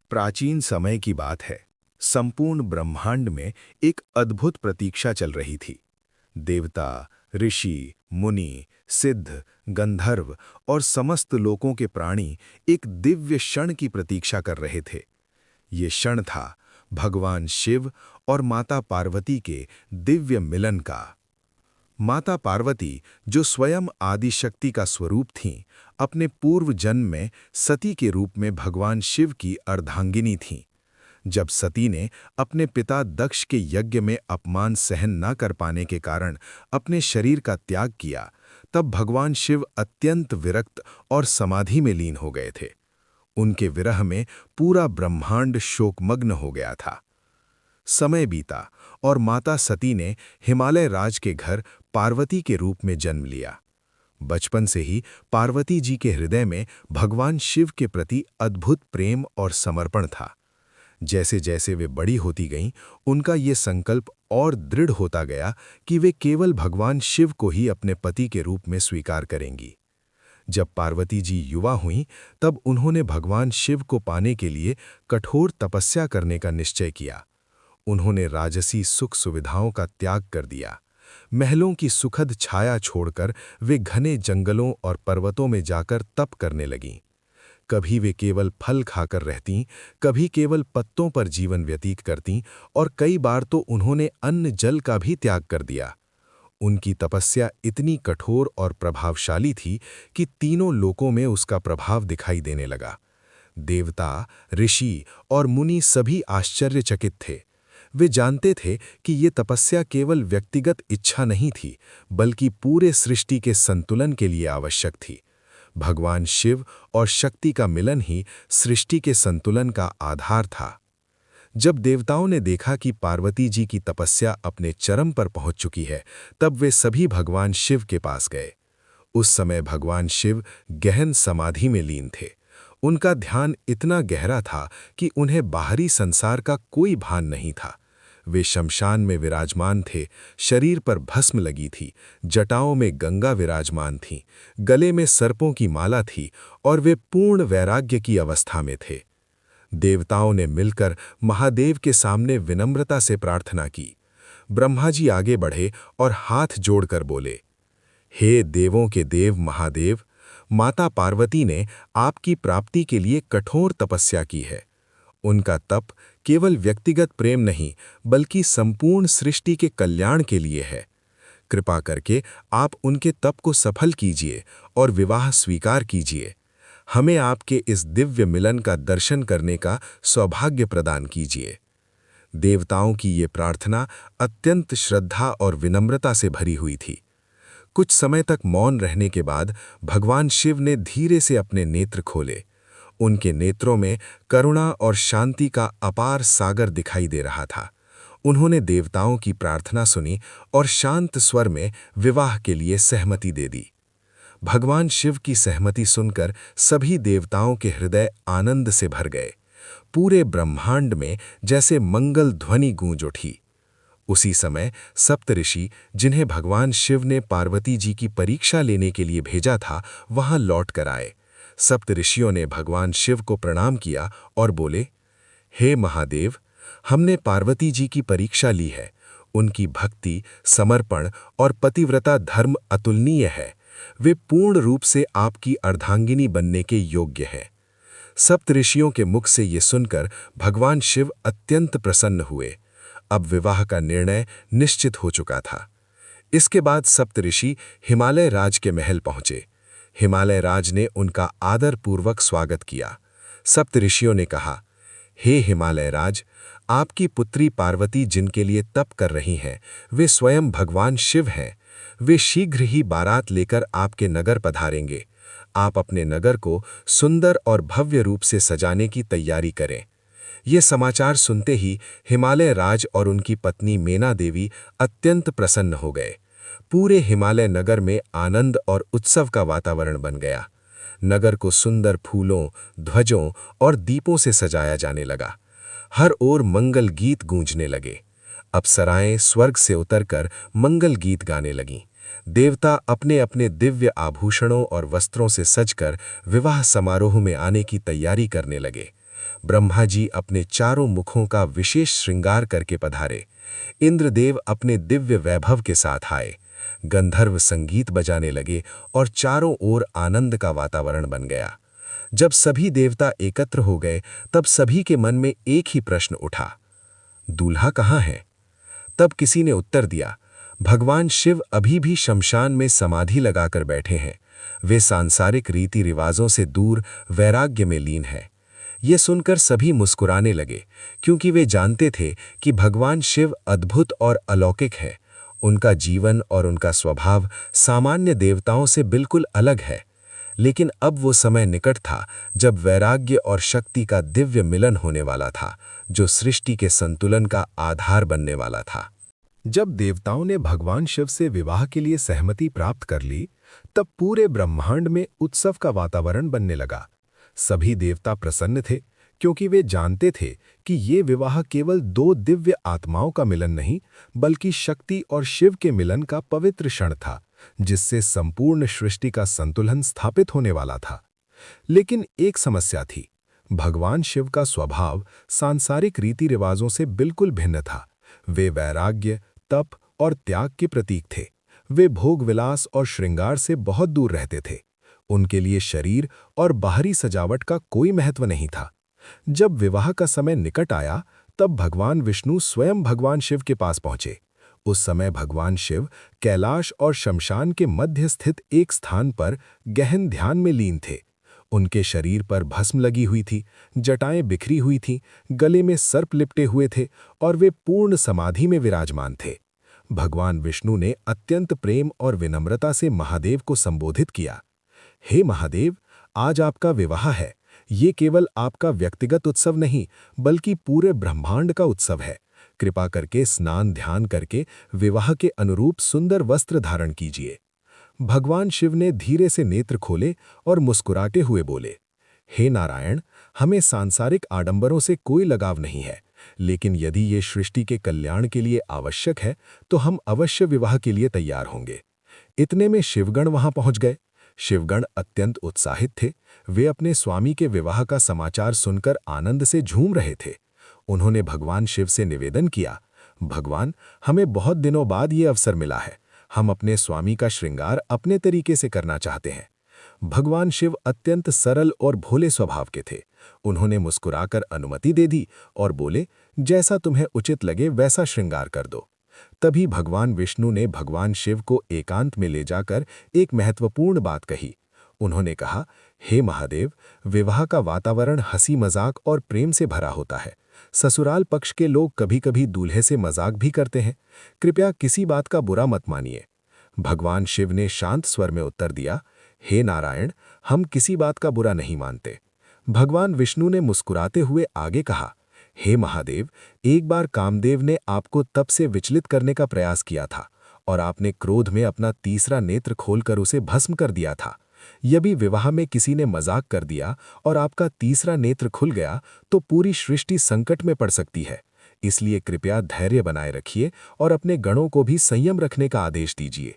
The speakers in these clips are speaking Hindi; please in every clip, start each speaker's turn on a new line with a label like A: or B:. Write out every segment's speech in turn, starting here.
A: प्राचीन समय की बात है। संपूर्ण ब्रह्मांड में एक अद्भुत प्रतीक्षा चल रही थी। देवता, ऋषि, मुनि, सिद्ध, गंधर्व और समस्त लोकों के प्राणी एक दिव्य क्षण की प्रतीक्षा कर रहे थे। ये क्षण था भगवान शिव और माता पार्वती के दिव्य मिलन का। माता पार्वती, जो स्वयं आदिशक्ति का स्वरूप थीं, अपने पूर्व जन्म में सती के रूप में भगवान शिव की अर्धांगिनी थीं। जब सती ने अपने पिता दक्ष के यज्ञ में अपमान सहन न कर पाने के कारण अपने शरीर का त्याग किया, तब भगवान शिव अत्यंत विरक्त और समाधि में लीन हो गए थे। उनके विरह में पूरा ब्रह्मांड शोकमग्न हो गया था। समय बीता और माता सती ने हिमालय राज के घर पार्वती के रूप में जन्म लिया। बचपन से ही पार्वती जी के हृदय में भगवान शिव के प्रति अद्भुत प्रेम और समर्पण था। जैसे जैसे वे बड़ी होती गईं, उनका ये संकल्प और दृढ़ होता गया कि वे केवल भगवान शिव को ही अपने पति के रूप में स्वीकार करेंगी। जब पार्वती जी युवा हुईं, तब उन्होंने भगवान शिव को पाने के लिए कठोर तपस्या करने का निश्चय किया। उन्होंने राजसी सुख सुविधाओं का त्याग कर दिया। महलों की सुखद छाया छोड़कर वे घने जंगलों और पर्वतों में जाकर तप करने लगीं। कभी वे केवल फल खाकर रहतीं, कभी केवल पत्तों पर जीवन व्यतीत करतीं और कई बार तो उन्होंने अन्न जल का भी त्याग कर दिया। उनकी तपस्या इतनी कठोर और प्रभावशाली थी कि तीनों लोकों में उसका प्रभाव दिखाई देने लगा। देवता, ऋषि और मुनि सभी आश्चर्यचकित थे। वे जानते थे कि ये तपस्या केवल व्यक्तिगत इच्छा नहीं थी, बल्कि पूरे सृष्टि के संतुलन के लिए आवश्यक थी। भगवान शिव और शक्ति का मिलन ही सृष्टि के संतुलन का आधार था। जब देवताओं ने देखा कि पार्वती जी की तपस्या अपने चरम पर पहुंच चुकी है, तब वे सभी भगवान शिव के पास गए। उस समय भगवान शिव गहन समाधि में लीन थे। उनका ध्यान इतना गहरा था कि उन्हें बाहरी संसार का कोई भान नहीं था। वे शमशान में विराजमान थे, शरीर पर भस्म लगी थी, जटाओं में गंगा विराजमान थी, गले में सर्पों की माला थी और वे पूर्ण वैराग्य की अवस्था में थे। देवताओं ने मिलकर महादेव के सामने विनम्रता से प्रार्थना की। ब्रह्मा जी आगे बढ़े और हाथ जोड़कर बोले, हे देवों के देव महादेव, माता पार्वती ने आपकी प्राप्ति के लिए कठोर तपस्या की है। उनका तप केवल व्यक्तिगत प्रेम नहीं, बल्कि संपूर्ण सृष्टि के कल्याण के लिए है। कृपा करके आप उनके तप को सफल कीजिए और विवाह स्वीकार कीजिए। हमें आपके इस दिव्य मिलन का दर्शन करने का सौभाग्य प्रदान कीजिए। देवताओं की ये प्रार्थना अत्यंत श्रद्धा और विनम्रता से भरी हुई थी। कुछ समय तक मौन रहने के बाद भगवान शिव ने धीरे से अपने नेत्र खोले। उनके नेत्रों में करुणा और शांति का अपार सागर दिखाई दे रहा था। उन्होंने देवताओं की प्रार्थना सुनी और शांत स्वर में विवाह के लिए सहमति दे दी। भगवान शिव की सहमति सुनकर सभी देवताओं के हृदय आनंद से भर गए। पूरे ब्रह्मांड में जैसे मंगल ध्वनि गूंज उठी। उसी समय सप्तऋषि, जिन्हें भगवान शिव ने पार्वती जी की परीक्षा लेने के लिए भेजा था, वहां लौट कर आए। सप्तऋषियों ने भगवान शिव को प्रणाम किया और बोले, हे महादेव, हमने पार्वती जी की परीक्षा ली है। उनकी भक्ति, समर्पण और पतिव्रता धर्म अतुलनीय है। वे पूर्ण रूप से आपकी अर्धांगिनी बनने के योग्य हैं। सप्तऋषियों के मुख से ये सुनकर भगवान शिव अत्यंत प्रसन्न हुए। अब विवाह का निर्णय निश्चित हो चुका था। इसके बाद सप्तऋषि हिमालय राज के महल पहुंचे। हिमालय राज ने उनका आदरपूर्वक स्वागत किया। सप्तऋषियों ने कहा, हे हिमालय राज, आपकी पुत्री पार्वती जिनके लिए तप कर रही हैं, वे स्वयं भगवान शिव हैं। वे शीघ्र ही बारात लेकर आपके नगर पधारेंगे। आप अपने नगर को सुंदर और भव्य रूप से सजाने की तैयारी करें। ये समाचार सुनते ही हिमालय राज और उनकी पत्नी मेना देवी अत्यंत प्रसन्न हो गए। पूरे हिमालय नगर में आनंद और उत्सव का वातावरण बन गया। नगर को सुंदर फूलों, ध्वजों और दीपों से सजाया जाने लगा। हर ओर मंगल गीत गूंजने लगे। अप्सराएं स्वर्ग से उतरकर मंगल गीत गाने लगीं। देवता अपने अपने दिव्य आभूषणों और वस्त्रों से सजकर विवाह समारोह में आने की तैयारी करने लगे। ब्रह्मा जी अपने चारों मुखों का विशेष श्रृंगार करके पधारे। इंद्रदेव अपने दिव्य वैभव के साथ आए। गंधर्व संगीत बजाने लगे और चारों ओर आनंद का वातावरण बन गया। जब सभी देवता एकत्र हो गए, तब सभी के मन में एक ही प्रश्न उठा, दूल्हा कहाँ है? तब किसी ने उत्तर दिया, भगवान शिव अभी भी शमशान में समाधि लगाकर बैठे हैं। वे सांसारिक रीति रिवाजों से दूर वैराग्य में लीन हैं। ये सुनकर सभी मुस्कुराने लगे, क्योंकि वे जानते थे कि भगवान शिव अद्भुत और अलौकिक है। उनका जीवन और उनका स्वभाव सामान्य देवताओं से बिल्कुल अलग है। लेकिन अब वो समय निकट था जब वैराग्य और शक्ति का दिव्य मिलन होने वाला था, जो सृष्टि के संतुलन का आधार बनने वाला था। जब देवताओं ने भगवान शिव से विवाह के लिए सहमति प्राप्त कर ली, तब पूरे ब्रह्मांड में उत्सव का वातावरण बनने लगा। सभी देवता प्रसन्न थे, क्योंकि वे जानते थे कि ये विवाह केवल दो दिव्य आत्माओं का मिलन नहीं, बल्कि शक्ति और शिव के मिलन का पवित्र क्षण था, जिससे संपूर्ण सृष्टि का संतुलन स्थापित होने वाला था। लेकिन एक समस्या थी। भगवान शिव का स्वभाव सांसारिक रीति रिवाजों से बिल्कुल भिन्न था। वे वैराग्य, तप और त्याग के प्रतीक थे। वे भोग विलास और श्रृंगार से बहुत दूर रहते थे। उनके लिए शरीर और बाहरी सजावट का कोई महत्व नहीं था। जब विवाह का समय निकट आया, तब भगवान विष्णु स्वयं भगवान शिव के पास पहुंचे। उस समय भगवान शिव कैलाश और शमशान के मध्य स्थित एक स्थान पर गहन ध्यान में लीन थे। उनके शरीर पर भस्म लगी हुई थी, जटाएं बिखरी हुई थीं, गले में सर्प लिपटे हुए थे और वे पूर्ण समाधि में विराजमान थे। भगवान विष्णु ने अत्यंत प्रेम और विनम्रता से महादेव को संबोधित किया, हे महादेव, आज आपका विवाह है। ये केवल आपका व्यक्तिगत उत्सव नहीं, बल्कि पूरे ब्रह्मांड का उत्सव है। कृपा करके स्नान ध्यान करके विवाह के अनुरूप सुंदर वस्त्र धारण कीजिए। भगवान शिव ने धीरे से नेत्र खोले और मुस्कुराते हुए बोले, हे नारायण, हमें सांसारिक आडंबरों से कोई लगाव नहीं है, लेकिन यदि ये सृष्टि के कल्याण के लिए आवश्यक है, तो हम अवश्य विवाह के लिए तैयार होंगे। इतने में शिवगण वहां पहुंच गए। शिवगण अत्यंत उत्साहित थे। वे अपने स्वामी के विवाह का समाचार सुनकर आनंद से झूम रहे थे। उन्होंने भगवान शिव से निवेदन किया, भगवान, हमें बहुत दिनों बाद ये अवसर मिला है। हम अपने स्वामी का श्रृंगार अपने तरीके से करना चाहते हैं। भगवान शिव अत्यंत सरल और भोले स्वभाव के थे। उन्होंने मुस्कुराकर अनुमति दे दी और बोले, जैसा तुम्हें उचित लगे वैसा श्रृंगार कर दो। तभी भगवान विष्णु ने भगवान शिव को एकांत में ले जाकर एक महत्वपूर्ण बात कही। उन्होंने कहा, हे महादेव, विवाह का वातावरण हंसी मजाक और प्रेम से भरा होता है। ससुराल पक्ष के लोग कभी-कभी दूल्हे से मजाक भी करते हैं। कृपया किसी बात का बुरा मत मानिए। भगवान शिव ने शांत स्वर में उत्तर दिया, हे नारायण, हम किसी बात का बुरा नहीं मानते। भगवान विष्णु ने मुस्कुराते हुए आगे कहा, हे महादेव, एक बार कामदेव ने आपको तप से विचलित करने का प्रयास किया था और आपने क्रोध में अपना तीसरा नेत्र खोलकर उसे भस्म कर दिया था। यदि विवाह में किसी ने मजाक कर दिया और आपका तीसरा नेत्र खुल गया, तो पूरी सृष्टि संकट में पड़ सकती है। इसलिए कृपया धैर्य बनाए रखिए और अपने गणों को भी संयम रखने का आदेश दीजिए।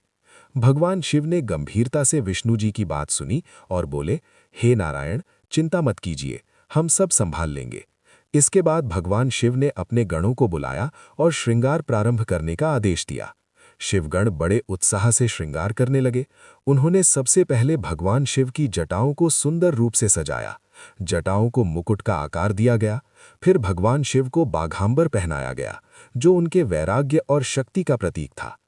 A: भगवान शिव ने गंभीरता से विष्णु जी की बात सुनी और बोले, हे नारायण, चिंता मत कीजिए, हम सब संभाल लेंगे। इसके बाद भगवान शिव ने अपने गणों को बुलाया और श्रृंगार प्रारंभ करने का आदेश दिया। शिवगण बड़े उत्साह से श्रृंगार करने लगे। उन्होंने सबसे पहले भगवान शिव की जटाओं को सुंदर रूप से सजाया। जटाओं को मुकुट का आकार दिया गया। फिर भगवान शिव को बाघांबर पहनाया गया, जो उनके वैराग्य और शक्ति का प्रतीक था।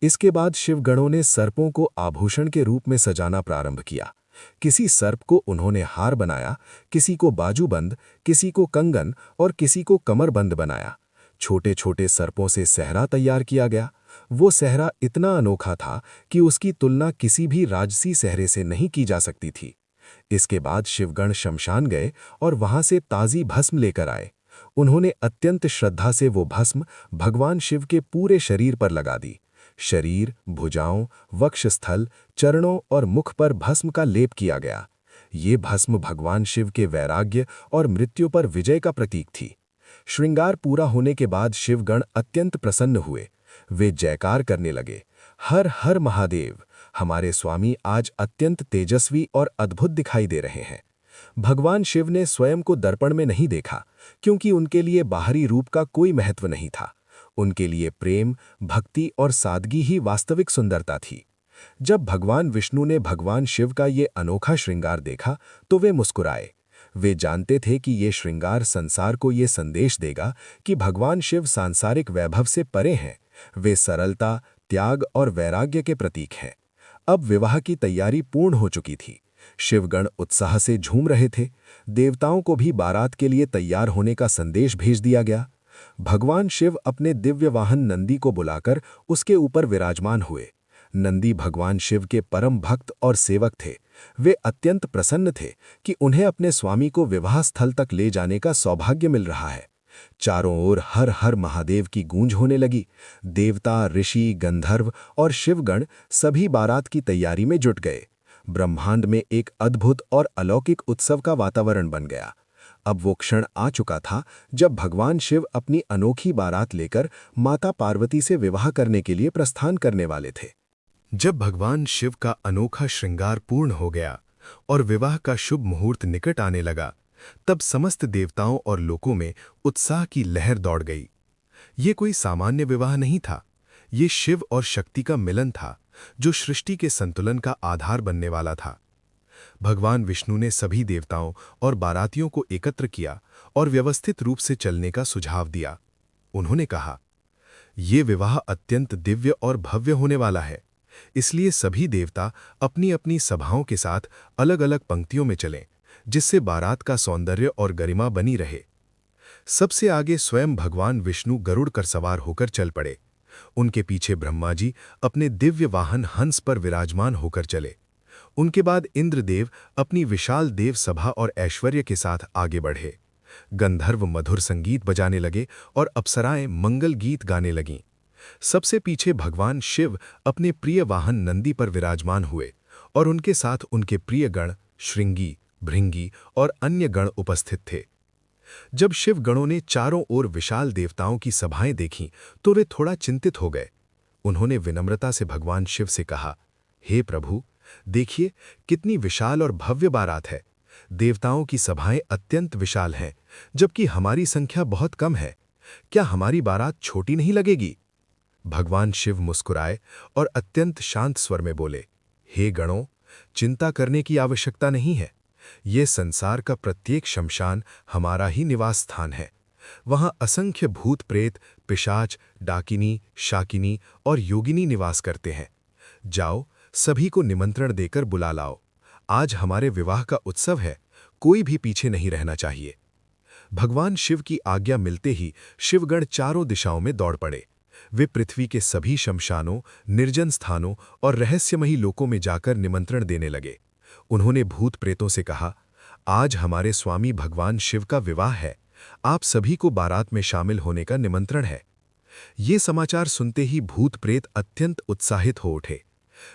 A: इसके बाद शिवगणों ने सर्पों को आभूषण के रूप में सजाना प्रारंभ किया। किसी सर्प को उन्होंने हार बनाया, किसी को बाजूबंद, किसी को कंगन और किसी को कमरबंद बनाया। छोटे छोटे सर्पों से सहरा तैयार किया गया। वो सहरा इतना अनोखा था कि उसकी तुलना किसी भी राजसी सहरे से नहीं की जा सकती थी। इसके बाद शिवगण शमशान गए और वहां से ताज़ी भस्म लेकर आए। उन्होंने अत्यंत श्रद्धा से वो भस्म भगवान शिव के पूरे शरीर पर लगा दी। शरीर, भुजाओं, वक्षस्थल, चरणों और मुख पर भस्म का लेप किया गया। ये भस्म भगवान शिव के वैराग्य और मृत्यु पर विजय का प्रतीक थी। श्रृंगार पूरा होने के बाद शिवगण अत्यंत प्रसन्न हुए। वे जयकार करने लगे, हर हर महादेव, हमारे स्वामी आज अत्यंत तेजस्वी और अद्भुत दिखाई दे रहे हैं।
B: भगवान शिव ने स्वयं को दर्पण में नहीं देखा, क्योंकि उनके लिए बाहरी रूप का कोई महत्व नहीं था। उनके लिए प्रेम, भक्ति और सादगी ही वास्तविक सुंदरता थी। जब भगवान विष्णु ने भगवान शिव का ये अनोखा श्रृंगार देखा तो वे मुस्कुराए। वे जानते थे कि ये श्रृंगार संसार को ये संदेश देगा कि भगवान शिव सांसारिक वैभव से परे हैं। वे सरलता, त्याग और वैराग्य के प्रतीक हैं। अब विवाह की तैयारी पूर्ण हो चुकी थी। शिवगण उत्साह से झूम रहे थे। देवताओं को भी बारात के लिए तैयार होने का संदेश भेज दिया गया। भगवान शिव अपने दिव्य वाहन नंदी को बुलाकर उसके ऊपर विराजमान हुए। नंदी भगवान शिव के परम भक्त और सेवक थे। वे अत्यंत प्रसन्न थे कि उन्हें अपने स्वामी को विवाह स्थल तक ले जाने का सौभाग्य मिल रहा है। चारों ओर हर हर महादेव की गूंज होने लगी। देवता, ऋषि, गंधर्व और शिवगण सभी बारात की तैयारी में जुट गए। ब्रह्मांड में एक अद्भुत और अलौकिक उत्सव का वातावरण बन गया। अब वो क्षण आ चुका था जब भगवान शिव अपनी अनोखी बारात लेकर माता पार्वती से विवाह करने के लिए प्रस्थान करने वाले थे।
A: जब भगवान शिव का अनोखा श्रृंगार पूर्ण हो गया और विवाह का शुभ मुहूर्त निकट आने लगा, तब समस्त देवताओं और लोगों में उत्साह की लहर दौड़ गई। ये कोई सामान्य विवाह नहीं था। ये शिव और शक्ति का मिलन था, जो सृष्टि के संतुलन का आधार बनने वाला था। भगवान विष्णु ने सभी देवताओं और बारातियों को एकत्र किया और व्यवस्थित रूप से चलने का सुझाव दिया। उन्होंने कहा, ये विवाह अत्यंत दिव्य और भव्य होने वाला है, इसलिए सभी देवता अपनी अपनी सभाओं के साथ अलग अलग पंक्तियों में चलें, जिससे बारात का सौंदर्य और गरिमा बनी रहे। सबसे आगे स्वयं भगवान विष्णु गरुड़ पर सवार होकर चल पड़े। उनके पीछे ब्रह्मा जी अपने दिव्य वाहन हंस पर विराजमान होकर चले। उनके बाद इंद्रदेव अपनी विशाल देव सभा और ऐश्वर्य के साथ आगे बढ़े। गंधर्व मधुर संगीत बजाने लगे और अप्सराएं मंगल गीत गाने लगीं। सबसे पीछे भगवान शिव अपने प्रिय वाहन नंदी पर विराजमान हुए और उनके साथ उनके प्रिय गण श्रृंगी, भृंगी और अन्य गण उपस्थित थे। जब शिव गणों ने चारों ओर विशाल देवताओं की सभाएं देखीं तो वे थोड़ा चिंतित हो गए। उन्होंने विनम्रता से भगवान शिव से कहा, हे प्रभु, देखिए कितनी विशाल और भव्य बारात है। देवताओं की सभाएं अत्यंत विशाल हैं, जबकि हमारी संख्या बहुत कम है। क्या हमारी बारात छोटी नहीं लगेगी? भगवान शिव मुस्कुराए और अत्यंत शांत स्वर में बोले, हे गणों, चिंता करने की आवश्यकता नहीं है। ये संसार का प्रत्येक शमशान हमारा ही निवास स्थान है। वहां असंख्य भूत प्रेत, पिशाच, डाकिनी, शाकिनी और योगिनी निवास करते हैं। जाओ, सभी को निमंत्रण देकर बुला लाओ। आज हमारे विवाह का उत्सव है, कोई भी पीछे नहीं रहना चाहिए। भगवान शिव की आज्ञा मिलते ही शिवगण चारों दिशाओं में दौड़ पड़े। वे पृथ्वी के सभी शमशानों, निर्जन स्थानों और रहस्यमयी लोकों में जाकर निमंत्रण देने लगे। उन्होंने भूत प्रेतों से कहा, आज हमारे स्वामी भगवान शिव का विवाह है, आप सभी को बारात में शामिल होने का निमंत्रण है। ये समाचार सुनते ही भूत प्रेत अत्यंत उत्साहित हो उठे।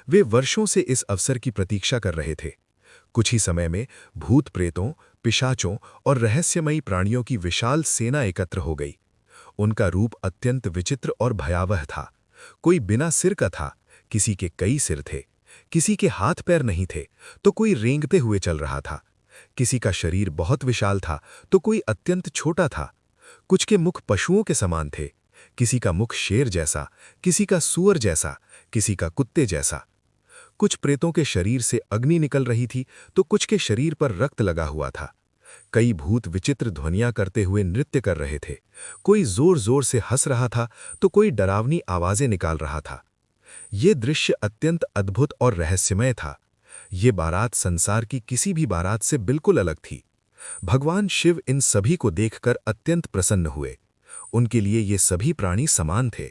A: वे वर्षों से इस अवसर की प्रतीक्षा कर रहे थे। कुछ ही समय में भूत प्रेतों, पिशाचों और रहस्यमयी प्राणियों की विशाल सेना एकत्र हो गई। उनका रूप अत्यंत विचित्र और भयावह था। कोई बिना सिर का था, किसी के कई सिर थे, किसी के हाथ पैर नहीं थे तो कोई रेंगते हुए चल रहा था। किसी का शरीर बहुत विशाल था तो कोई अत्यंत छोटा था। कुछ के मुख पशुओं के समान थे, किसी का मुख शेर जैसा, किसी का सूअर जैसा, किसी का कुत्ते जैसा। कुछ प्रेतों के शरीर से अग्नि निकल रही थी तो कुछ के शरीर पर रक्त लगा हुआ था। कई भूत विचित्र ध्वनियां करते हुए नृत्य कर रहे थे। कोई जोर जोर से हंस रहा था तो कोई डरावनी आवाजें निकाल रहा था। ये दृश्य अत्यंत अद्भुत और रहस्यमय था। ये बारात संसार की किसी भी बारात से बिल्कुल अलग थी। भगवान शिव इन सभी को देखकर अत्यंत प्रसन्न हुए। उनके लिए ये सभी प्राणी समान थे।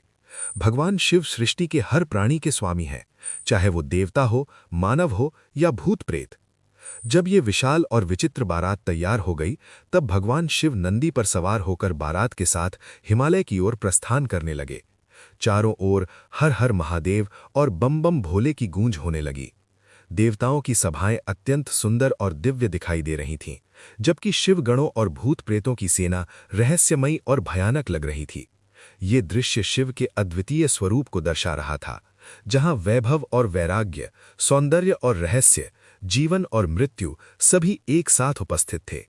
A: भगवान शिव सृष्टि के हर प्राणी के स्वामी हैं, चाहे वो देवता हो, मानव हो या भूत प्रेत। जब ये विशाल और विचित्र बारात तैयार हो गई, तब भगवान शिव नंदी पर सवार होकर बारात के साथ हिमालय की ओर प्रस्थान करने लगे। चारों ओर हर हर महादेव और बम बम भोले की गूंज होने लगी। देवताओं की सभाएं अत्यंत सुंदर और दिव्य दिखाई दे रही थीं, जबकि शिवगणों और भूत प्रेतों की सेना रहस्यमयी और भयानक लग रही थी। ये दृश्य शिव के अद्वितीय स्वरूप को दर्शा रहा था, जहां वैभव और वैराग्य, सौंदर्य और रहस्य,
B: जीवन और मृत्यु सभी एक साथ उपस्थित थे।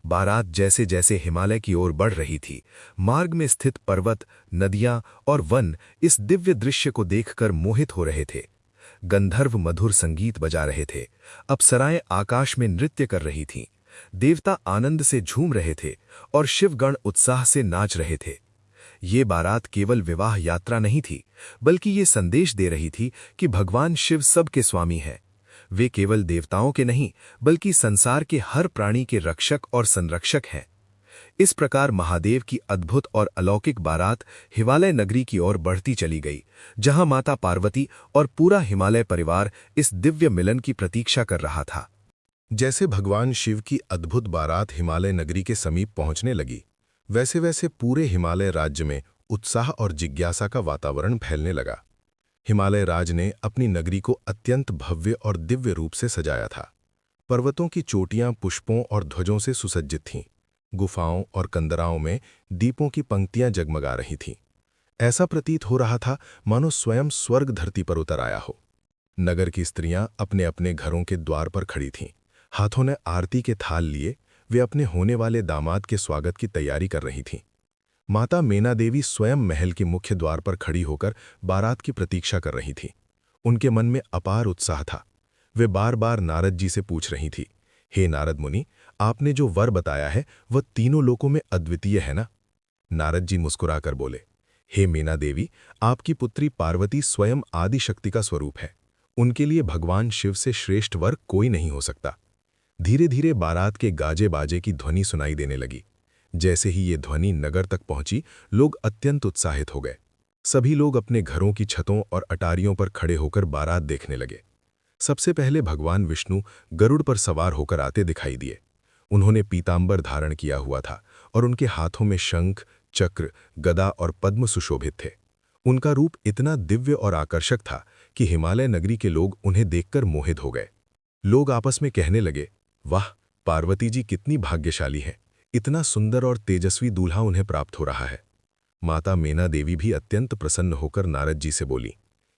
B: बारात जैसे जैसे हिमालय की ओर बढ़ रही थी, मार्ग में स्थित पर्वत, नदियां और वन इस दिव्य दृश्य को देखकर मोहित हो रहे थे। गंधर्व मधुर संगीत बजा रहे थे, अप्सराएं आकाश में नृत्य कर रही थीं, देवता आनंद से झूम रहे थे और शिवगण उत्साह से नाच रहे थे। ये बारात केवल विवाह यात्रा नहीं थी, बल्कि ये संदेश दे रही थी कि भगवान शिव सबके स्वामी है। वे केवल देवताओं के नहीं, बल्कि संसार के हर प्राणी के रक्षक और संरक्षक हैं। इस प्रकार महादेव की अद्भुत और अलौकिक बारात हिमालय नगरी की ओर बढ़ती चली गई, जहां माता पार्वती और पूरा हिमालय परिवार इस दिव्य मिलन की प्रतीक्षा कर रहा था।
A: जैसे भगवान शिव की अद्भुत बारात हिमालय नगरी के समीप पहुंचने लगी, वैसे वैसे पूरे हिमालय राज्य में उत्साह और जिज्ञासा का वातावरण फैलने लगा। हिमालय राज ने अपनी नगरी को अत्यंत भव्य और दिव्य रूप से सजाया था। पर्वतों की चोटियां पुष्पों और ध्वजों से सुसज्जित थीं। गुफाओं और कंदराओं में दीपों की पंक्तियां जगमगा रही थीं। ऐसा प्रतीत हो रहा था मानो स्वयं स्वर्ग धरती पर उतर आया हो। नगर की स्त्रियां अपने अपने घरों के द्वार पर खड़ी थीं। हाथों ने आरती के थाल लिए वे अपने होने वाले दामाद के स्वागत की तैयारी कर रही थीं। माता मेना देवी स्वयं महल के मुख्य द्वार पर खड़ी होकर बारात की प्रतीक्षा कर रही थी। उनके मन में अपार उत्साह था। वे बार बार नारद जी से पूछ रही थी, हे नारद मुनि, आपने जो वर बताया है वह तीनों लोकों में अद्वितीय है ना? नारद जी मुस्कुराकर बोले, हे मीना देवी, आपकी पुत्री पार्वती स्वयं आदि शक्ति का स्वरूप है। उनके लिए भगवान शिव से श्रेष्ठ वर कोई नहीं हो सकता। धीरे धीरे बारात के गाजे बाजे की ध्वनि सुनाई देने लगी। जैसे ही ये ध्वनि नगर तक पहुंची, लोग अत्यंत उत्साहित हो गए। सभी लोग अपने घरों की छतों और अटारियों पर खड़े होकर बारात देखने लगे। सबसे पहले भगवान विष्णु गरुड़ पर सवार होकर आते दिखाई दिए। उन्होंने पीतांबर धारण किया हुआ था और उनके हाथों में शंख, चक्र, गदा और पद्म सुशोभित थे। उनका रूप इतना दिव्य और आकर्षक था कि हिमालय नगरी के लोग उन्हें देखकर मोहित हो गए। लोग आपस में कहने लगे, वाह, पार्वती जी कितनी भाग्यशाली हैं, इतना सुंदर और तेजस्वी दूल्हा उन्हें प्राप्त हो रहा है। माता मेना देवी भी अत्यंत प्रसन्न होकर नारद जी से बोली,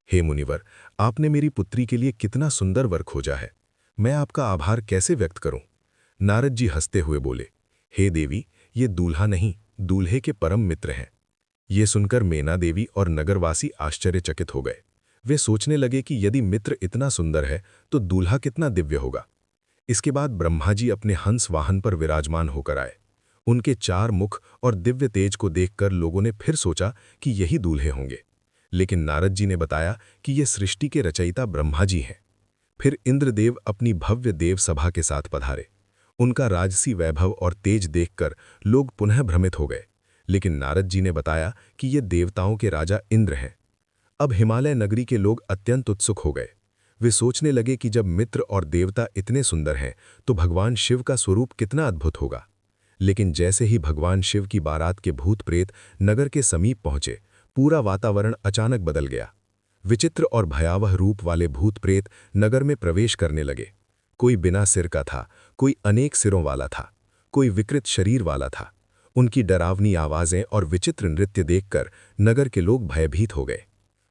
A: हे मुनिवर, आपने मेरी पुत्री के लिए कितना सुंदर वर खोजा है। मैं आपका आभार कैसे व्यक्त करूं? नारद जी हंसते हुए बोले, हे देवी, ये दूल्हा नहीं, दूल्हे के परम मित्र हैं। ये सुनकर मेना देवी और नगरवासी आश्चर्यचकित हो गए। वे सोचने लगे कि यदि मित्र इतना सुंदर है तो दूल्हा कितना दिव्य होगा। इसके बाद ब्रह्मा जी अपने हंस वाहन पर विराजमान होकर आए। उनके 4 मुख और दिव्य तेज को देखकर लोगों ने फिर सोचा कि यही दूल्हे होंगे, लेकिन नारद जी ने बताया कि ये सृष्टि के रचयिता ब्रह्मा जी हैं। फिर इंद्रदेव अपनी भव्य देव सभा के साथ पधारे। उनका राजसी वैभव और तेज देखकर लोग पुनः भ्रमित हो गए, लेकिन नारद जी ने बताया कि ये देवताओं के राजा इंद्र हैं। अब हिमालय नगरी के लोग अत्यंत उत्सुक हो गए। वे सोचने लगे कि जब मित्र और देवता इतने सुंदर हैं तो भगवान शिव का स्वरूप कितना अद्भुत होगा। लेकिन जैसे ही भगवान शिव की बारात के भूत प्रेत नगर के समीप पहुंचे, पूरा वातावरण अचानक बदल गया। विचित्र और भयावह रूप वाले भूत प्रेत नगर में प्रवेश करने लगे। कोई बिना सिर का था, कोई अनेक सिरों वाला था, कोई विकृत शरीर वाला था। उनकी डरावनी आवाजें और विचित्र नृत्य देखकर नगर के लोग भयभीत हो गए।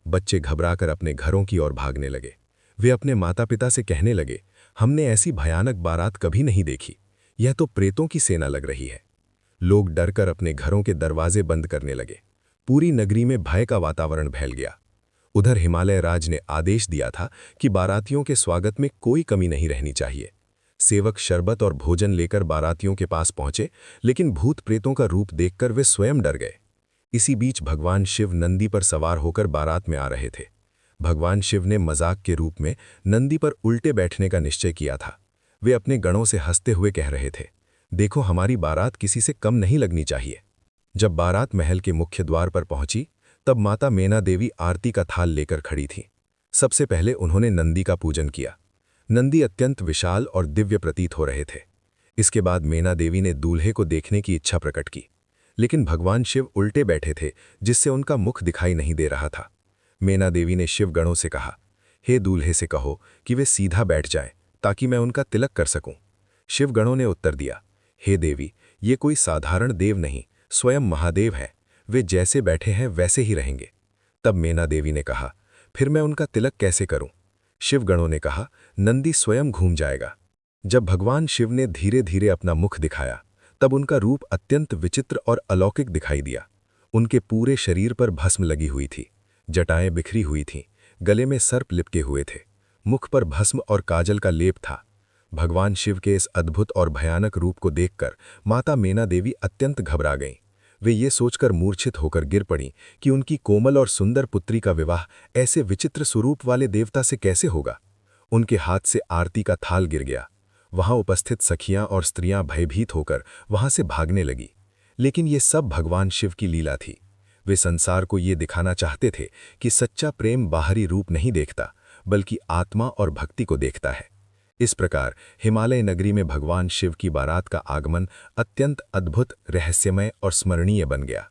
A: बच्चे घबराकर अपने घरों की ओर भागने लगे। वे अपने माता पिता से कहने लगे, हमने ऐसी भयानक बारात कभी नहीं देखी, यह तो प्रेतों की सेना लग रही है। लोग डरकर अपने घरों के दरवाजे बंद करने लगे। पूरी नगरी में भय का वातावरण फैल गया। उधर हिमालय राज ने आदेश दिया था कि बारातियों के स्वागत में कोई कमी नहीं रहनी चाहिए। सेवक शरबत और भोजन लेकर बारातियों के पास पहुंचे, लेकिन भूत प्रेतों का रूप देखकर वे स्वयं डर गए। इसी बीच भगवान शिव नंदी पर सवार होकर बारात में आ रहे थे। भगवान शिव ने मजाक के रूप में नंदी पर उल्टे बैठने का निश्चय किया था। वे अपने गणों से हंसते हुए कह रहे थे, देखो, हमारी बारात किसी से कम नहीं लगनी चाहिए। जब बारात महल के मुख्य द्वार पर पहुंची, तब माता मेना देवी आरती का थाल लेकर खड़ी थी। सबसे पहले उन्होंने नंदी का पूजन किया। नंदी अत्यंत विशाल और दिव्य प्रतीत हो रहे थे। इसके बाद मेना देवी ने दूल्हे को देखने की इच्छा प्रकट की, लेकिन भगवान शिव उल्टे बैठे थे, जिससे उनका मुख दिखाई नहीं दे रहा था। मेना देवी ने शिवगणों से कहा, हे दूल्हे से कहो कि वे सीधा बैठ जाएं, ताकि मैं उनका तिलक कर सकूं। शिवगणों ने उत्तर दिया, हे देवी, ये कोई साधारण देव नहीं, स्वयं महादेव है। वे जैसे बैठे हैं वैसे ही रहेंगे। तब मेना देवी ने कहा, फिर मैं उनका तिलक कैसे करूं?
B: शिवगणों ने कहा, नंदी स्वयं घूम जाएगा। जब भगवान शिव ने धीरे धीरे अपना मुख दिखाया, तब उनका रूप अत्यंत विचित्र और अलौकिक दिखाई दिया। उनके पूरे शरीर पर भस्म लगी हुई थी, जटाएं बिखरी हुई थीं, गले में सर्प लिपके हुए थे, मुख पर भस्म और काजल का लेप था। भगवान शिव के इस अद्भुत और भयानक रूप को देखकर माता मेना देवी अत्यंत घबरा गईं। वे ये सोचकर मूर्छित होकर गिर पड़ीं कि उनकी कोमल और सुंदर पुत्री का विवाह ऐसे विचित्र स्वरूप वाले देवता से कैसे होगा। उनके हाथ से आरती का थाल गिर गया। वहां उपस्थित सखियां और स्त्रियां भयभीत होकर वहां से भागने लगी। लेकिन ये सब भगवान शिव की लीला थी। वे संसार को ये दिखाना चाहते थे कि सच्चा प्रेम बाहरी रूप नहीं देखता, बल्कि आत्मा और भक्ति को देखता है। इस प्रकार हिमालय नगरी में भगवान शिव की बारात का आगमन अत्यंत अद्भुत, रहस्यमय और स्मरणीय बन गया।